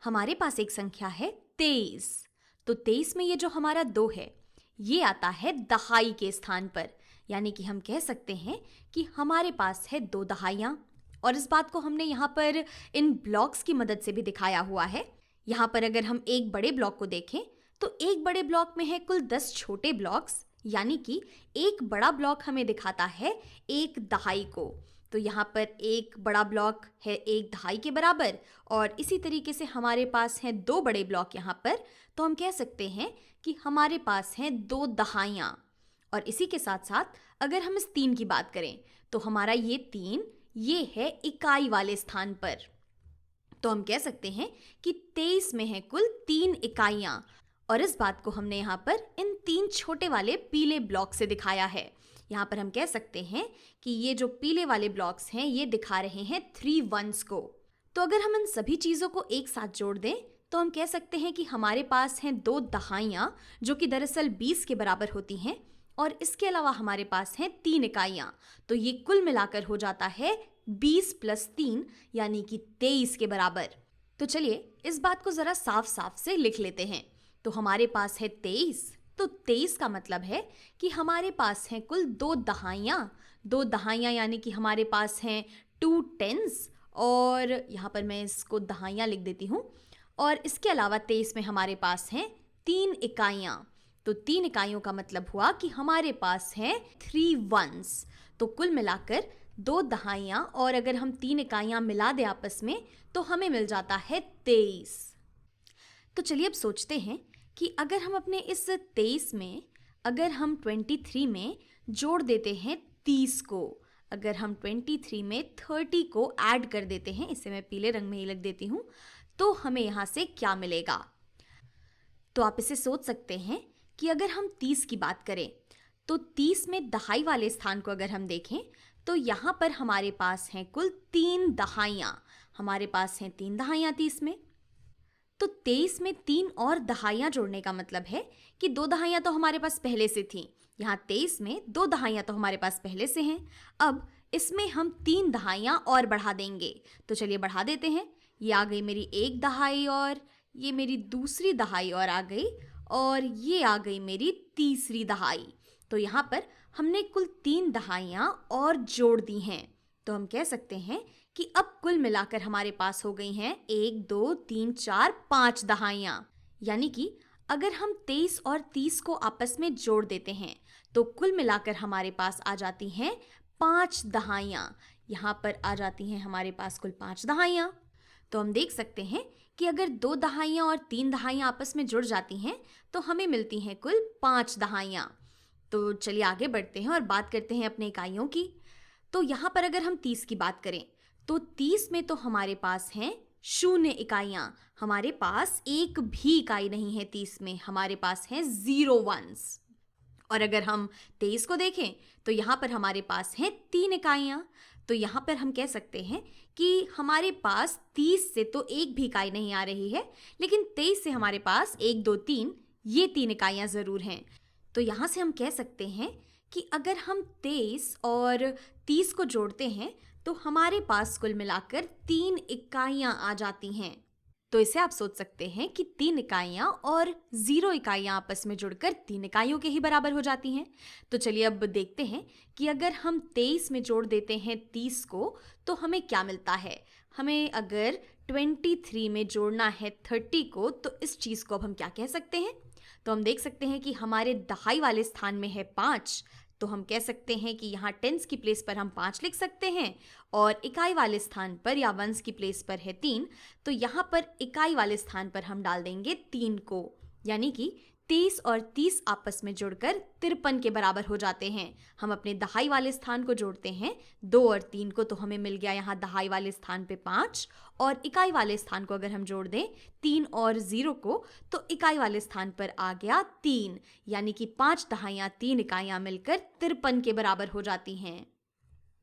हमारे पास एक संख्या है 23। तो 23 में ये जो हमारा 2 है ये आता है दहाई के स्थान पर, यानी कि हम कह सकते हैं कि हमारे पास है 2 दहाइयाँ। और इस बात को हमने यहाँ पर इन ब्लॉक्स की मदद से भी दिखाया हुआ है। यहाँ पर अगर हम एक बड़े ब्लॉक को देखें तो एक बड़े ब्लॉक में है कुल 10 छोटे ब्लॉक्स, यानी कि एक बड़ा ब्लॉक हमें दिखाता है एक दहाई को। तो यहाँ पर एक बड़ा ब्लॉक है एक दहाई के बराबर, और इसी तरीके से हमारे पास हैं 2 बड़े ब्लॉक यहाँ पर। तो हम कह सकते हैं कि हमारे पास हैं 2 दहाइयाँ। और इसी के साथ साथ अगर हम इस 3 की बात करें तो हमारा ये 3 ये है इकाई वाले स्थान पर। तो हम कह सकते हैं कि 23 में है कुल 3 इकाइयाँ। और इस बात को हमने यहाँ पर इन 3 छोटे वाले पीले ब्लॉक से दिखाया है। यहाँ पर हम कह सकते हैं कि ये जो पीले वाले ब्लॉक्स हैं ये दिखा रहे हैं 3 ones को। तो अगर हम इन सभी चीज़ों को एक साथ जोड़ दें तो हम कह सकते हैं कि हमारे पास हैं 2 दहाइयाँ जो कि दरअसल 20 के बराबर होती हैं, और इसके अलावा हमारे पास हैं 3 इकाइयाँ। तो ये कुल मिलाकर हो जाता है 20 + 3 यानी कि 23 के बराबर। तो चलिए इस बात को ज़रा साफ साफ से लिख लेते हैं। तो हमारे पास है 23, तो 23 का मतलब है कि हमारे पास हैं कुल 2 दहाइयाँ। 2 दहाइयाँ यानी कि हमारे पास हैं 2 tens, और यहाँ पर मैं इसको दहाइयाँ लिख देती हूँ। और इसके अलावा 23 में हमारे पास हैं 3 इकाइयाँ। तो 3 इकाइयों का मतलब हुआ कि हमारे पास हैं 3 ones। तो कुल मिलाकर 2 दहाइयाँ और अगर हम 3 इकाइयाँ मिला दें आपस में तो हमें मिल जाता है 23। तो चलिए अब सोचते हैं कि अगर हम अपने इस 23 में अगर हम 23 में जोड़ देते हैं 30 को, अगर हम 23 में 30 को ऐड कर देते हैं, इसे मैं पीले रंग में ही लिख देती हूँ, तो हमें यहाँ से क्या मिलेगा। तो आप इसे सोच सकते हैं कि अगर हम 30 की बात करें तो 30 में दहाई वाले स्थान को अगर हम देखें तो यहाँ पर हमारे पास हैं कुल 3 दहाइयाँ। हमारे पास हैं 3 दहाइयाँ 30 में। तो 23 में 3 और दहाइयाँ जोड़ने का मतलब है कि 2 दहाइयाँ तो हमारे पास पहले से थीं। यहाँ 23 में 2 दहाइयाँ तो हमारे पास पहले से हैं। अब इसमें हम 3 दहाइयाँ और बढ़ा देंगे। तो चलिए बढ़ा देते हैं। ये आ गई मेरी 1 दहाई, और ये मेरी दूसरी दहाई और आ गई, और ये आ गई मेरी तीसरी दहाई। तो यहाँ पर हमने कुल 3 दहाइयाँ और जोड़ दी हैं। तो हम कह सकते हैं कि अब कुल मिलाकर हमारे पास हो गई हैं 1 2 3 4 5 दहाइयाँ। यानी कि अगर हम 23 और 30 को आपस में जोड़ देते हैं तो कुल मिलाकर हमारे पास आ जाती हैं 5 दहाइयाँ। यहाँ पर आ जाती हैं हमारे पास कुल 5 दहाइयाँ। तो हम देख सकते हैं कि अगर 2 दहाइयाँ और 3 दहाइयाँ आपस में जुड़ जाती हैं तो हमें मिलती हैं कुल 5 दहाइयाँ। तो चलिए आगे बढ़ते हैं और बात करते हैं अपने इकाइयों की। तो यहाँ पर अगर हम 30 की बात करें तो 30 में तो हमारे पास हैं 0 इकाइयाँ। हमारे पास एक भी इकाई नहीं है 30 में, हमारे पास हैं 0 ones। और अगर हम 23 को देखें तो यहाँ पर हमारे पास हैं 3 इकाइयाँ। तो यहाँ पर हम कह सकते हैं कि हमारे पास 30 से तो एक भी इकाई नहीं आ रही है, लेकिन 23 से हमारे पास 1 2 3 ये 3 इकाइयाँ ज़रूर हैं। तो यहाँ से हम कह सकते हैं कि अगर हम 23 और 30 को जोड़ते हैं तो हमारे पास कुल मिलाकर 3 इकाइयाँ आ जाती हैं। तो इसे आप सोच सकते हैं कि 3 इकाइयाँ और 0 इकाइयाँ आपस में जुड़कर 3 इकाइयों के ही बराबर हो जाती हैं। तो चलिए अब देखते हैं कि अगर हम 23 में जोड़ देते हैं 30 को तो हमें क्या मिलता है। हमें अगर 23 में जोड़ना है 30 को तो इस चीज़ को अब हम क्या कह सकते हैं। तो हम देख सकते हैं कि हमारे दहाई वाले स्थान में है 5, तो हम कह सकते हैं कि यहाँ टेंस की प्लेस पर हम 5 लिख सकते हैं, और इकाई वाले स्थान पर या वंस की प्लेस पर है 3, तो यहाँ पर इकाई वाले स्थान पर हम डाल देंगे 3 को। यानी कि 30 और 30 आपस में जुड़कर 53 के बराबर हो जाते हैं। हम अपने दहाई वाले स्थान को जोड़ते हैं 2 और 3 को, तो हमें मिल गया यहाँ दहाई वाले स्थान पे 5, और इकाई वाले स्थान को अगर हम जोड़ दें 3 और 0 को तो इकाई वाले स्थान पर आ गया 3। यानी कि 5 दहाइयाँ 3 इकाइयाँ मिलकर 53 के बराबर हो जाती हैं।